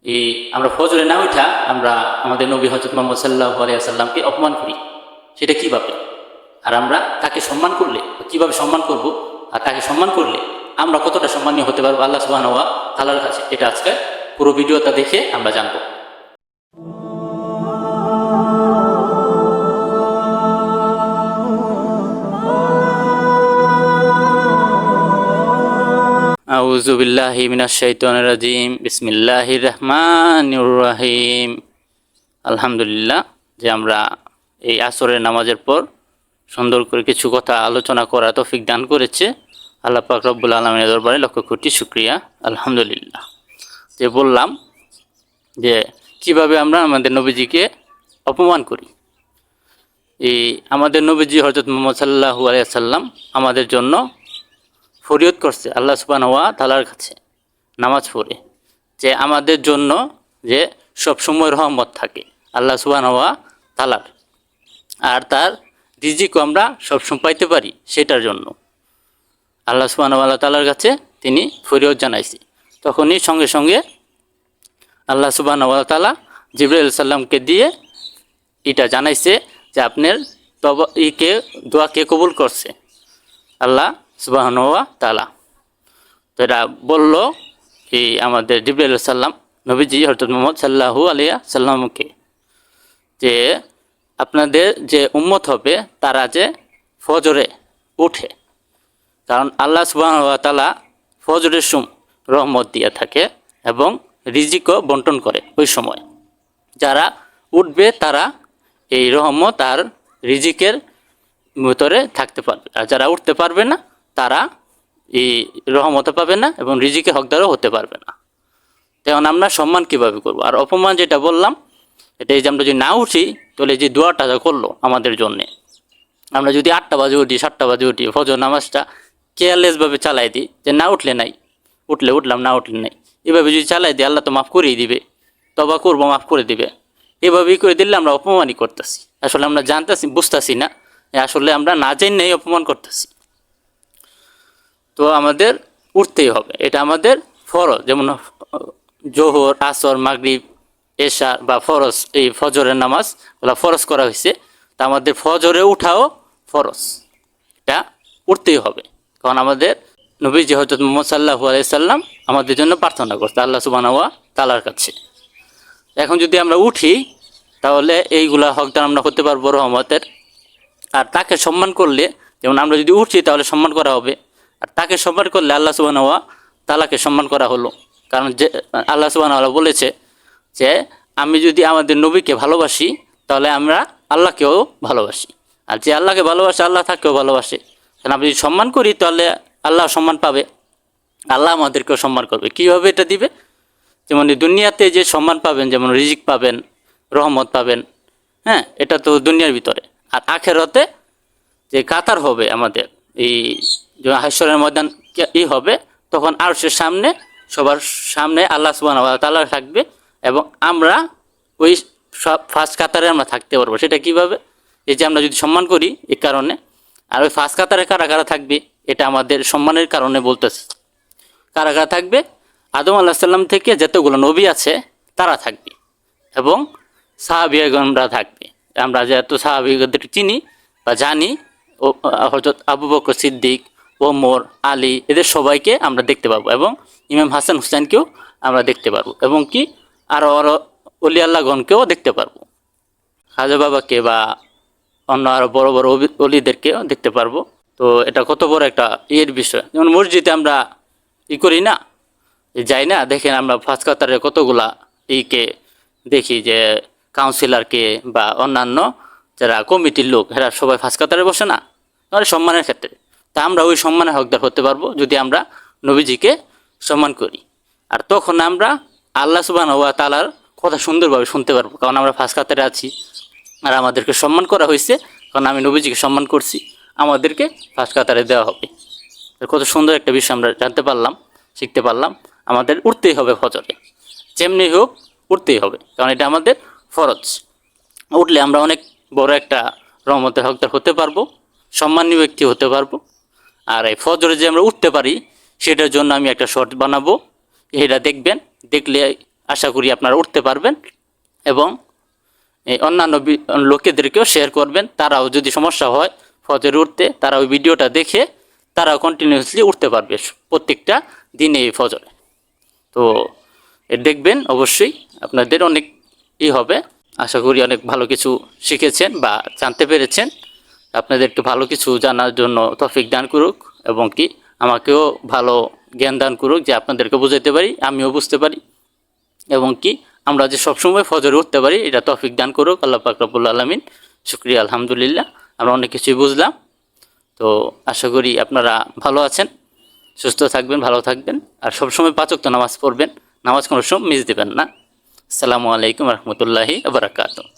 এই আমরা ফজরে না উঠা আমরা আমাদের নবী হযরত মুহাম্মদ সাল্লাল্লাহু আলাইহি ওয়াসাল্লামকে অপমান করি, সেটা কিভাবে? আর আমরা তাকে সম্মান করলে কিভাবে সম্মান করব, আর তাকে সম্মান করলে আমরা কতটা সম্মানীয় হতে পারবো আল্লাহ সুবহানাহু ওয়া তাআলার কাছে, এটা আজকে পুরো ভিডিওটা দেখে আমরা জানবো। আউযু বিল্লাহি মিনাশ শাইতানির রাজিম। বিসমিল্লাহির রহমানির রহিম। আলহামদুলিল্লাহ যে আমরা এই আসরের নামাজের পর সুন্দর করে কিছু কথা আলোচনা করা তৌফিক দান করেছে আল্লাহ পাক রব্বুল আলামিনের দরবারে লক্ষ কোটি শুকরিয়া। আলহামদুলিল্লাহ। যে বললাম যে কিভাবে আমরা আমাদের নবীজিকে অপমান করি। এই আমাদের নবীজি হযরত মুহাম্মদ সাল্লাল্লাহু আলাইহি ওয়াসাল্লাম আমাদের জন্য ফরিয়াদ করছে আল্লাহ সুবহানাহু ওয়া তাআলার কাছে নামাজ পড়ে, যে আমাদের জন্য যে সব সময় রহমত থাকে আল্লাহ সুবহানাহু ওয়া তাআলার, আর তার রিজিকও আমরা সবসময় পাইতে পারি, সেটার জন্য আল্লাহ সুবহানাহু ওয়া তাআলার কাছে তিনি ফরিয়াদ জানাইছে। তখনই সঙ্গে সঙ্গে আল্লাহ সুবহানাহু ওয়া তাআলা জিবরাইল সাল্লামকে দিয়ে এটা জানাইছে যে আপনার দোয়া কে কবুল করছে আল্লাহ সুবহানাহু ওয়া তাআলা। তো এটা বলল এই আমাদের জিবরাইল সাল্লাম নবীজি হযরত মুহাম্মদ সাল্লাল্লাহু আলাইহি সাল্লামকে, যে আপনাদের যে উম্মত হবে তারা যে ফজরে উঠে, কারণ আল্লাহ সুবহানাহু ওয়া তাআলা ফজরের রহমত দিয়ে থাকে এবং রিজিকও বন্টন করে। ওই সময় যারা উঠবে তারা এই রহমত আর রিজিকের ভিতরে থাকতে পারবে, আর যারা উঠতে পারবে না তারা এই রহমতও পাবে না এবং রিজিকের হকদারও হতে পারবে না। তেমন আমরা সম্মান কিভাবে করব? আর অপমান যেটা বললাম, এটা এই যে আমরা যদি না উঠি তাহলে যে দোয়াটা করলো আমাদের জন্যে, আমরা যদি 8টা বাজে উঠি 7টা বাজে উঠি ফজর নামাজটা কেয়ারলেসভাবে চালাই দিই, যে না উঠলে নাই, উঠলে উঠলাম, না উঠলে নাই, এভাবে যদি চালাই দিই আল্লাহ তো মাফ করেই দিবে, তবা করবো মাফ করে দিবে, এভাবেই করে দিলে আমরা অপমানই করতেছি। আসলে আমরা জানতেছি, বুঝতেছি না, আসলে আমরা না জেনেই অপমান করতেছি। তো আমাদের উঠতেই হবে, এটা আমাদের ফরজ। যেমন জোহর, আসর, মাগরিব, এশা বা ফরজ, এই ফজরের নামাজ ওগুলো ফরজ করা হয়েছে। তা আমাদের ফজরে উঠাও ফরজ, এটা উঠতেই হবে, কারণ আমাদের নবীজি হযরত মুহাম্মদ সাল্লাল্লাহু আলাইহি সাল্লাম আমাদের জন্য প্রার্থনা করতে আল্লাহ সুবহানাহু ওয়া তাআলার কাছে। এখন যদি আমরা উঠি তাহলে এইগুলা হকদার আমরা হতে পারবো রহমতের। আর তাকে সম্মান করলে, যেমন আমরা যদি উঠি তাহলে সম্মান করা হবে, আর তাকে সম্মান করলে আল্লাহ সুবহানাহু ওয়া তাআলাকে সম্মান করা হলো। কারণ যে আল্লাহ সুবহানাহু ওয়া তাআলা বলেছে যে আমি যদি আমাদের নবীকে ভালোবাসি তাহলে আমরা আল্লাহকেও ভালোবাসি, আর যে আল্লাহকে ভালোবাসে আল্লাহ তাকেও ভালোবাসে। কারণ আমরা যদি সম্মান করি তাহলে আল্লাহ সম্মান পাবে, আল্লাহ আমাদেরকেও সম্মান করবে। কীভাবে এটা দিবে? যেমন এই দুনিয়াতে যে সম্মান পাবেন, যেমন রিজিক পাবেন, রহমত পাবেন, হ্যাঁ, এটা তো দুনিয়ার ভিতরে। আর আখেরাতে যে কাতার হবে আমাদের, এই হাশরের ময়দান হবে, তখন আরশের সামনে সবার সামনে আল্লাহ সুবহানাহু ওয়া তাআলা থাকবে এবং আমরা ওই সব ফার্স্ট কাতারে আমরা থাকতে পারবো। সেটা কিভাবে? এই যে আমরা যদি সম্মান করি এই কারণে। আর ওই ফার্স্ট কাতারে কারা কারা থাকবে, এটা আমাদের সম্মানের কারণে বলতেছি। কারা কারা থাকবে? আদম আলাইহিস সালাম থেকে যতগুলো নবী আছে তারা থাকবে এবং সাহাবীগণরা থাকবে। আমরা যেহেতু সাহাবীদের চিনি বা জানি, ও হযরত আবু বকর সিদ্দিক, ওমর, আলী, এদের সবাইকে আমরা দেখতে পাবো এবং ইমাম হাসান হুসাইনকেও আমরা দেখতে পারবো এবং কি আরও অলি আল্লাহগণকেও দেখতে পারবো, খাজা বাবাকে বা অন্য আরও বড় বড় অলিদেরকেও দেখতে পারবো। তো এটা কত বড় একটা বিষয়। যেমন মসজিদে আমরা করি না, যাই না, দেখেন আমরা ফার্স্ট কাতারে কতগুলা দেখি যে কাউন্সিলরকে বা অন্যান্য যারা কমিটির লোক, এরা সবাই ফার্স্ট কাতারে বসে না, মানে সম্মানের ক্ষেত্রে। তা আমরা ওই সম্মানের হকদার হতে পারবো যদি আমরা নবীজিকে সম্মান করি। আর তখন আমরা আল্লাহ সুবহানাহু ওয়া তাআলার কথা সুন্দরভাবে শুনতে পারবো, কারণ আমরা ফার্স্ট কাতারে আছি আর আমাদেরকে সম্মান করা হয়েছে, কারণ আমি নবীজিকে সম্মান করছি, আমাদেরকে ফার্স্ট কাতারে দেওয়া হবে। কত সুন্দর একটা বিষয় আমরা জানতে পারলাম, শিখতে পারলাম। আমাদের উঠতেই হবে ফজরে, যেমনি হোক উঠতেই হবে, কারণ এটা আমাদের ফরজ। উঠলে আমরা অনেক বড় একটা রহমতের হকদার হতে পারবো, সম্মানীয় ব্যক্তি হতে পারবো। আর এই ফজরে যে আমরা উঠতে পারি সেটার জন্য আমি একটা শর্ট বানাবো, এটা দেখবেন, দেখলে আশা করি আপনারা উঠতে পারবেন এবং এই অন্যান্য লোকেদেরকেও শেয়ার করবেন। তারাও যদি সমস্যা হয় ফজরে উঠতে, তারা ওই ভিডিওটা দেখে তারাও কন্টিনিউয়াসলি উঠতে পারবে প্রত্যেকটা দিনে এই ফজরে। তো দেখবেন অবশ্যই আপনাদের অনেক হবে। আশা করি অনেক ভালো কিছু শিখেছেন বা জানতে পেরেছেন। আপনাদেরকে ভালো কিছু জানার জন্য তৌফিক দান করুক এবং কি আমাকেও ভালো জ্ঞান দান করুক যে আপনাদেরকে বুঝাইতে পারি, আমিও বুঝতে পারি এবং কি আমরা যে সবসময় ফজরে উঠতে পারি এটা তৌফিক দান করুক আল্লাহ পাক রব্বুল আলামিন। শুকরিয়া, আলহামদুলিল্লাহ, আমরা অনেক কিছুই বুঝলাম। তো আশা করি আপনারা ভালো আছেন, সুস্থ থাকবেন, ভালো থাকবেন আর সবসময় 5 ওয়াক্ত নামাজ পড়বেন। নামাজ কোনো সময় মিস দেবেন না। আসসালামু আলাইকুম রহমতুল্লাহি ওয়া বারাকাতুহু।